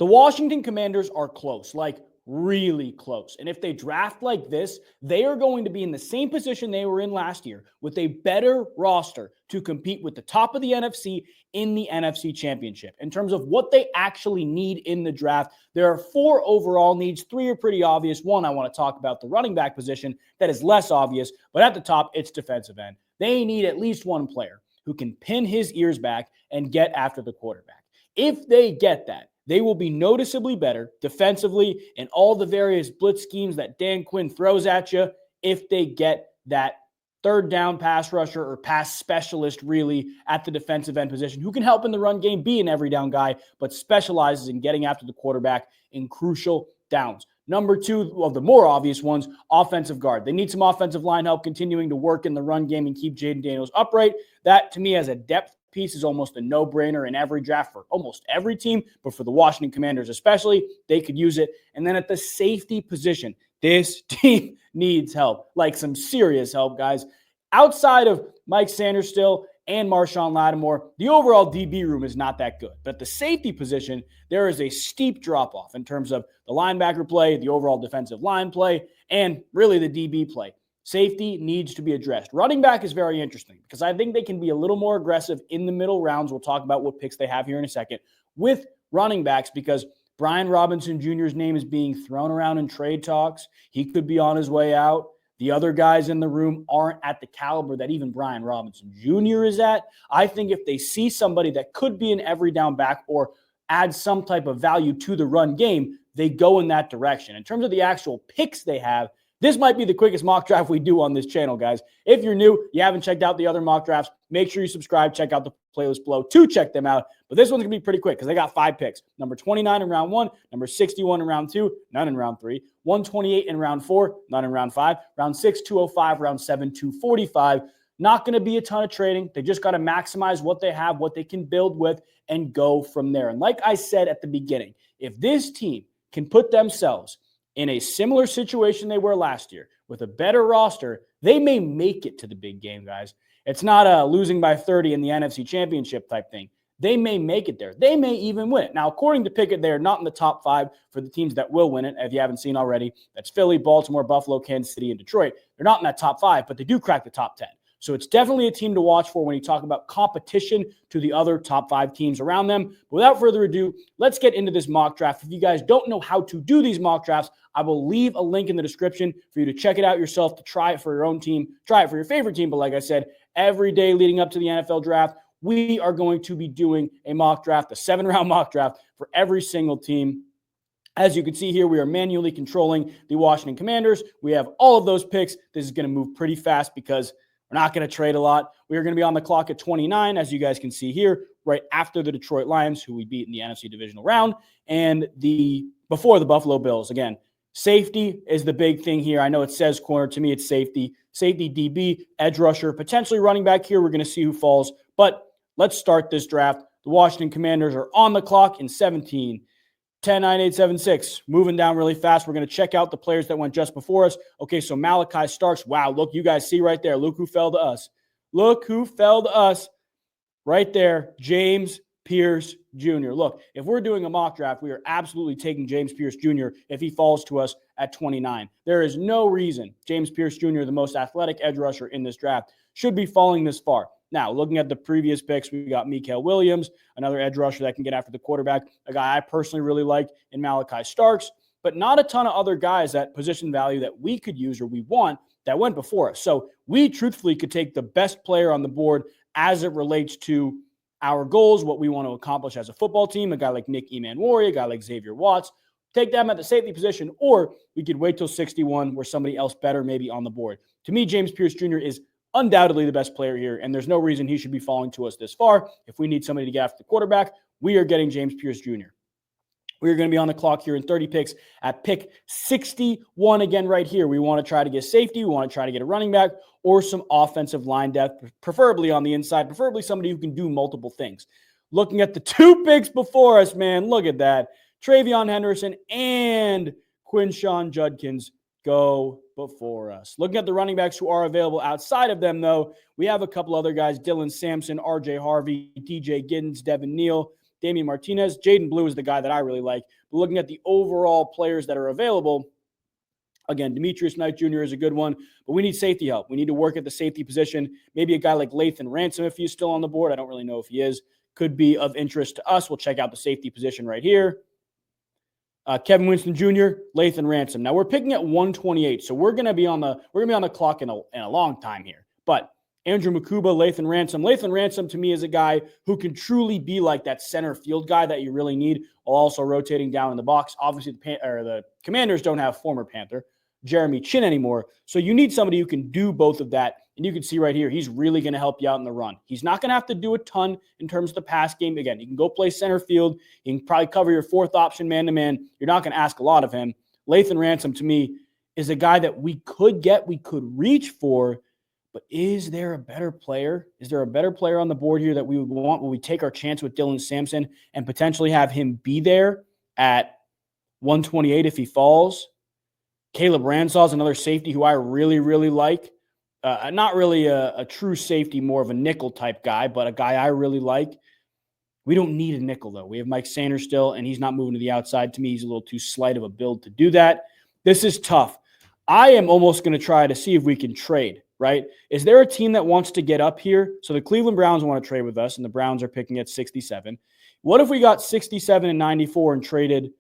The Washington Commanders are close, like really close. And if they draft like this, they are going to be in the same position they were in last year with a better roster to compete with the top of the NFC in the NFC Championship. In terms of what they actually need in the draft, there are 4 overall needs. 3 are pretty obvious. One, I want to talk about the running back position that is less obvious, but at the top, it's defensive end. They need at least one player who can pin his ears back and get after the quarterback. If they get that, they will be noticeably better defensively in all the various blitz schemes that Dan Quinn throws at you if they get that third down pass rusher or pass specialist really at the defensive end position who can help in the run game, be an every down guy, but specializes in getting after the quarterback in crucial downs. Number 2 of the more obvious ones, offensive guard. They need some offensive line help continuing to work in the run game and keep Jayden Daniels upright. That, to me, as a depth piece is almost a no-brainer in every draft for almost every team, but for the Washington Commanders especially, they could use it. And then at the safety position, this team needs help, like some serious help, guys. Outside of Mike Sanders still and Marshawn Lattimore, the overall DB room is not that good. But at the safety position, there is a steep drop-off in terms of the linebacker play, the overall defensive line play, and really the DB play. Safety needs to be addressed. Running back is very interesting because I think they can be a little more aggressive in the middle rounds. We'll talk about what picks they have here in a second with running backs because Brian Robinson Jr.'s name is being thrown around in trade talks. He could be on his way out. The other guys in the room aren't at the caliber that even Brian Robinson Jr. is at. I think if they see somebody that could be an every down back or add some type of value to the run game, they go in that direction. In terms of the actual picks they have, this might be the quickest mock draft we do on this channel, guys. If you're new, you haven't checked out the other mock drafts, make sure you subscribe, check out the playlist below to check them out. But this one's going to be pretty quick because they got 5 picks. Number 29 in round 1, number 61 in round 2, none in round 3, 128 in round 4, none in round 5, round 6, 205, round 7, 245. Not going to be a ton of trading. They just got to maximize what they have, what they can build with, and go from there. And like I said at the beginning, if this team can put themselves in a similar situation they were last year with a better roster, they may make it to the big game, guys. It's not a losing by 30 in the NFC Championship type thing. They may make it there. They may even win it. Now, according to Pikkit, they are not in the top 5 for the teams that will win it, if you haven't seen already. That's Philly, Baltimore, Buffalo, Kansas City, and Detroit. They're not in that top 5, but they do crack the top 10. So it's definitely a team to watch for when you talk about competition to the other top 5 teams around them. But without further ado, let's get into this mock draft. If you guys don't know how to do these mock drafts, I will leave a link in the description for you to check it out yourself, to try it for your own team, try it for your favorite team. But like I said, every day leading up to the NFL draft, we are going to be doing a mock draft, a 7-round mock draft for every single team. As you can see here, we are manually controlling the Washington Commanders. We have all of those picks. This is going to move pretty fast because we're not going to trade a lot. We are going to be on the clock at 29, as you guys can see here, right after the Detroit Lions, who we beat in the NFC divisional round, and before the Buffalo Bills. Again, safety is the big thing here. I know it says corner. To me, it's safety. Safety, DB, edge rusher, potentially running back here. We're going to see who falls. But let's start this draft. The Washington Commanders are on the clock in 17. 10, 9, 8, 7, 6. Moving down really fast. We're going to check out the players that went just before us. Okay, so Malachi Starks. Wow, look, you guys see right there. Look who fell to us. Look who fell to us right there. James Pierce Jr. Look, if we're doing a mock draft, we are absolutely taking James Pierce Jr. if he falls to us at 29. There is no reason James Pierce Jr., the most athletic edge rusher in this draft, should be falling this far. Now, looking at the previous picks, we got Mikael Williams, another edge rusher that can get after the quarterback, a guy I personally really like in Malachi Starks, but not a ton of other guys at position value that we could use or we want that went before us. So we truthfully could take the best player on the board as it relates to our goals, what we want to accomplish as a football team, a guy like Nick Emanwari, a guy like Xavier Watts, take them at the safety position, or we could wait till 61 where somebody else better may be on the board. To me, James Pierce Jr. is undoubtedly the best player here, and there's no reason he should be falling to us this far. If we need somebody to get after the quarterback, we are getting James Pierce Jr. We are going to be on the clock here in 30 picks at pick 61 again right here. We want to try to get safety. We want to try to get a running back or some offensive line depth, preferably on the inside, preferably somebody who can do multiple things. Looking at the 2 picks before us, man, look at that. Travion Henderson and Quinshawn Judkins go before us. Looking at the running backs who are available outside of them, though, we have a couple other guys, Dylan Sampson, RJ Harvey, DJ Giddens, Devin Neal. Damian Martinez. Jayden Blue is the guy that I really like. But looking at the overall players that are available, again, Demetrius Knight Jr. is a good one, but we need safety help. We need to work at the safety position. Maybe a guy like Lathan Ransom, if he's still on the board. I don't really know if he is. Could be of interest to us. We'll check out the safety position right here. Kevin Winston Jr., Lathan Ransom. Now we're picking at 128, so we're gonna be on the clock in a long time here. But Andrew Makuba, Lathan Ransom. Lathan Ransom to me is a guy who can truly be like that center field guy that you really need, while also rotating down in the box. Obviously, the Commanders don't have former Panther Jeremy Chin anymore, so you need somebody who can do both of that. And you can see right here, he's really going to help you out in the run. He's not going to have to do a ton in terms of the pass game. Again, you can go play center field. You can probably cover your fourth option man-to-man. You're not going to ask a lot of him. Lathan Ransom, to me, is a guy that we could reach for, but is there a better player? Is there a better player on the board here that we would want when we take our chance with Dylan Sampson and potentially have him be there at 128 if he falls? Caleb Ransaw is another safety who I really, really like. Not really a true safety, more of a nickel type guy, but a guy I really like. We don't need a nickel, though. We have Mike Sanders still, and he's not moving to the outside. To me, he's a little too slight of a build to do that. This is tough. I am almost going to try to see if we can trade, right? Is there a team that wants to get up here? So the Cleveland Browns want to trade with us, and the Browns are picking at 67. What if we got 67 and 94 and traded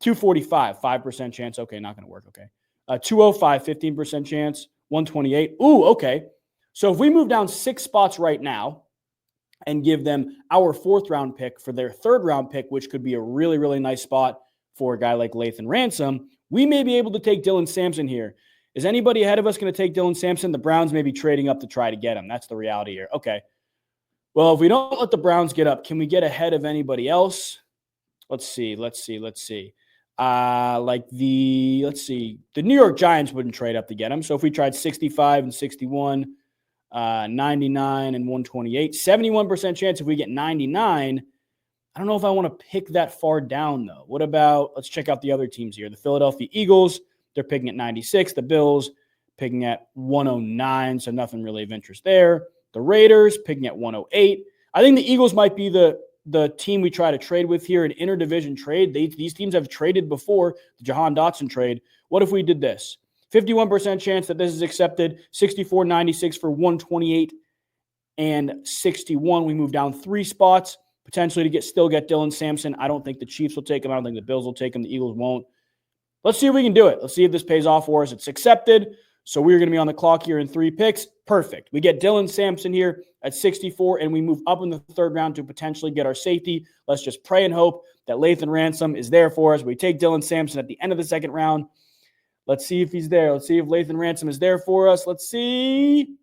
245, 5% chance? Okay, not going to work. Okay. 205, 15% chance. 128. Ooh, okay. So if we move down 6 spots right now and give them our 4th round pick for their 3rd round pick, which could be a really, really nice spot for a guy like Lathan Ransom, we may be able to take Dylan Sampson here. Is anybody ahead of us going to take Dylan Sampson? The Browns may be trading up to try to get him. That's the reality here. Okay. Well, if we don't let the Browns get up, can we get ahead of anybody else? Let's see. The New York Giants wouldn't trade up to get him. So if we tried 65 and 61, 99 and 128, 71% chance if we get 99. I don't know if I want to pick that far down, though. What about, let's check out the other teams here. The Philadelphia Eagles, they're picking at 96. The Bills picking at 109, so nothing really of interest there. The Raiders picking at 108. I think the Eagles might be the team we try to trade with here, an interdivision trade. These teams have traded before, the Jahan Dotson trade. What if we did this? 51% chance that this is accepted, 64.96 for 128 and 61. We move down 3 spots, potentially to still get Dylan Sampson. I don't think the Chiefs will take him. I don't think the Bills will take him. The Eagles won't. Let's see if we can do it. Let's see if this pays off for us. It's accepted. So we're going to be on the clock here in 3 picks. Perfect. We get Dylan Sampson here at 64, and we move up in the 3rd round to potentially get our safety. Let's just pray and hope that Lathan Ransom is there for us. We take Dylan Sampson at the end of the 2nd round. Let's see if he's there. Let's see if Lathan Ransom is there for us. Let's see.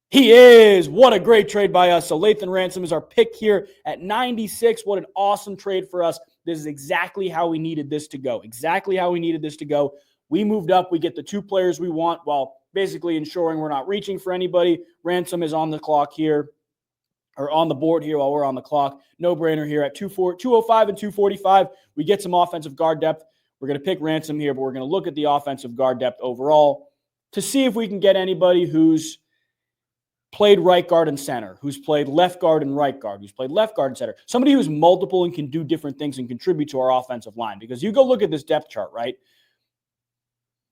He is. What a great trade by us. So Lathan Ransom is our pick here at 96. What an awesome trade for us. This is exactly how we needed this to go. We moved up. We get the 2 players we want while basically ensuring we're not reaching for anybody. Ransom is on the clock here, or on the board here while we're on the clock. No-brainer here at 205 and 245. We get some offensive guard depth. We're going to pick Ransom here, but we're going to look at the offensive guard depth overall to see if we can get anybody who's played right guard and center, who's played left guard and right guard, who's played left guard and center. Somebody who's multiple and can do different things and contribute to our offensive line. Because you go look at this depth chart, right?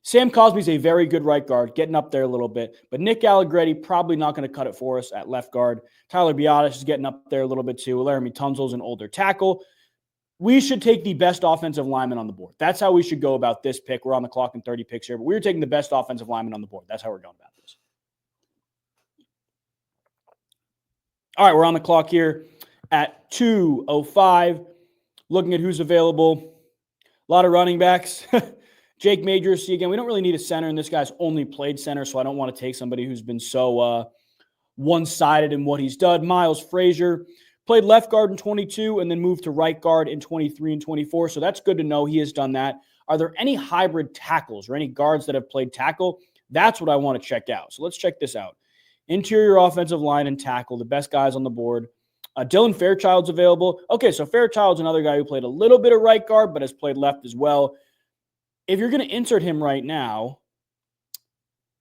Sam Cosby's a very good right guard, getting up there a little bit. But Nick Allegretti probably not going to cut it for us at left guard. Tyler Biadasz is getting up there a little bit too. Laramie Tunsil's an older tackle. We should take the best offensive lineman on the board. That's how we should go about this pick. We're on the clock in 30 picks here, but we're taking the best offensive lineman on the board. That's how we're going about this. All right, we're on the clock here at 2:05. Looking at who's available. A lot of running backs. Jake Majors, see, again, we don't really need a center, and this guy's only played center, so I don't want to take somebody who's been so one-sided in what he's done. Miles Frazier played left guard in 22 and then moved to right guard in 23 and 24, so that's good to know he has done that. Are there any hybrid tackles or any guards that have played tackle? That's what I want to check out. So let's check this out. Interior offensive line and tackle, the best guys on the board. Dylan Fairchild's available. Okay, so Fairchild's another guy who played a little bit of right guard but has played left as well. If you're going to insert him right now,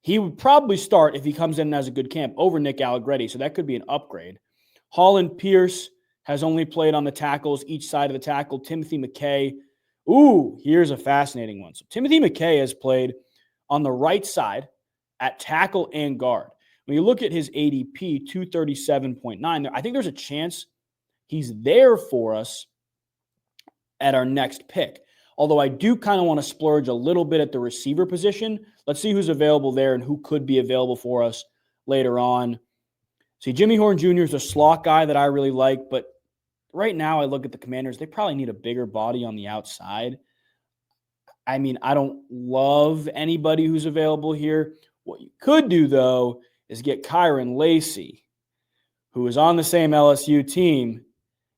he would probably start, if he comes in as a good camp, over Nick Allegretti, so that could be an upgrade. Holland Pierce has only played on the tackles, each side of the tackle. Timothy McKay. Ooh, here's a fascinating one. So Timothy McKay has played on the right side at tackle and guard. When you look at his ADP, 237.9, I think there's a chance he's there for us at our next pick. Although I do kind of want to splurge a little bit at the receiver position. Let's see who's available there and who could be available for us later on. See, Jimmy Horn Jr. is a slot guy that I really like, but right now I look at the Commanders. They probably need a bigger body on the outside. I mean, I don't love anybody who's available here. What you could do, though, is get Kyron Lacey, who is on the same LSU team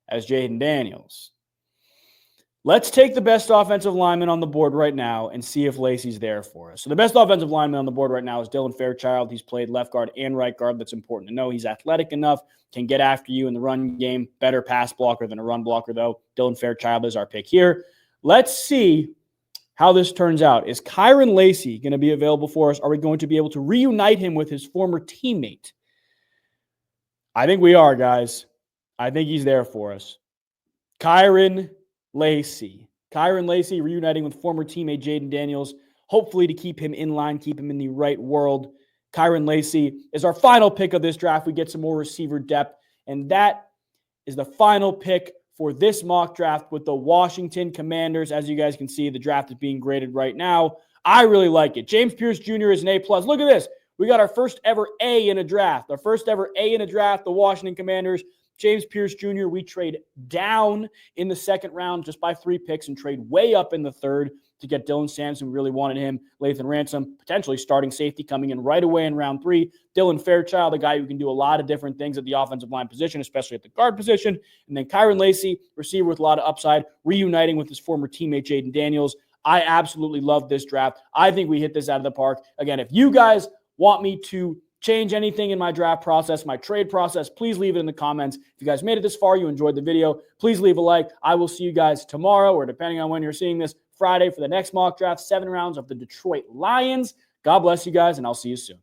as Jayden Daniels. Let's take the best offensive lineman on the board right now and see if Lacey's there for us. So the best offensive lineman on the board right now is Dylan Fairchild. He's played left guard and right guard. That's important to know. He's athletic enough, can get after you in the run game. Better pass blocker than a run blocker, though. Dylan Fairchild is our pick here. Let's see how this turns out. Is Kyron Lacey going to be available for us? Are we going to be able to reunite him with his former teammate? I think we are, guys. I think he's there for us. Kyron Lacey reuniting with former teammate Jayden Daniels, hopefully to keep him in line, keep him in the right world. Kyron Lacey is our final pick of this draft. We get some more receiver depth, and that is the final pick for this mock draft with the Washington Commanders. As you guys can see, the draft is being graded right now. I really like it. James Pierce Jr. is an A+. Look at this. We got our first ever A in a draft. Our first ever A in a draft, the Washington Commanders. James Pierce Jr., we trade down in the second round just by 3 picks and trade way up in the third to get Dylan Sanders. We really wanted him. Lathan Ransom, potentially starting safety, coming in right away in round 3. Dylan Fairchild, a guy who can do a lot of different things at the offensive line position, especially at the guard position. And then Kyron Lacey, receiver with a lot of upside, reuniting with his former teammate Jayden Daniels. I absolutely love this draft. I think we hit this out of the park. Again, if you guys want me to change anything in my draft process, my trade process, please leave it in the comments. If you guys made it this far, you enjoyed the video, please leave a like. I will see you guys tomorrow, or depending on when you're seeing this, Friday, for the next mock draft, 7 rounds of the Detroit Lions. God bless you guys, and I'll see you soon.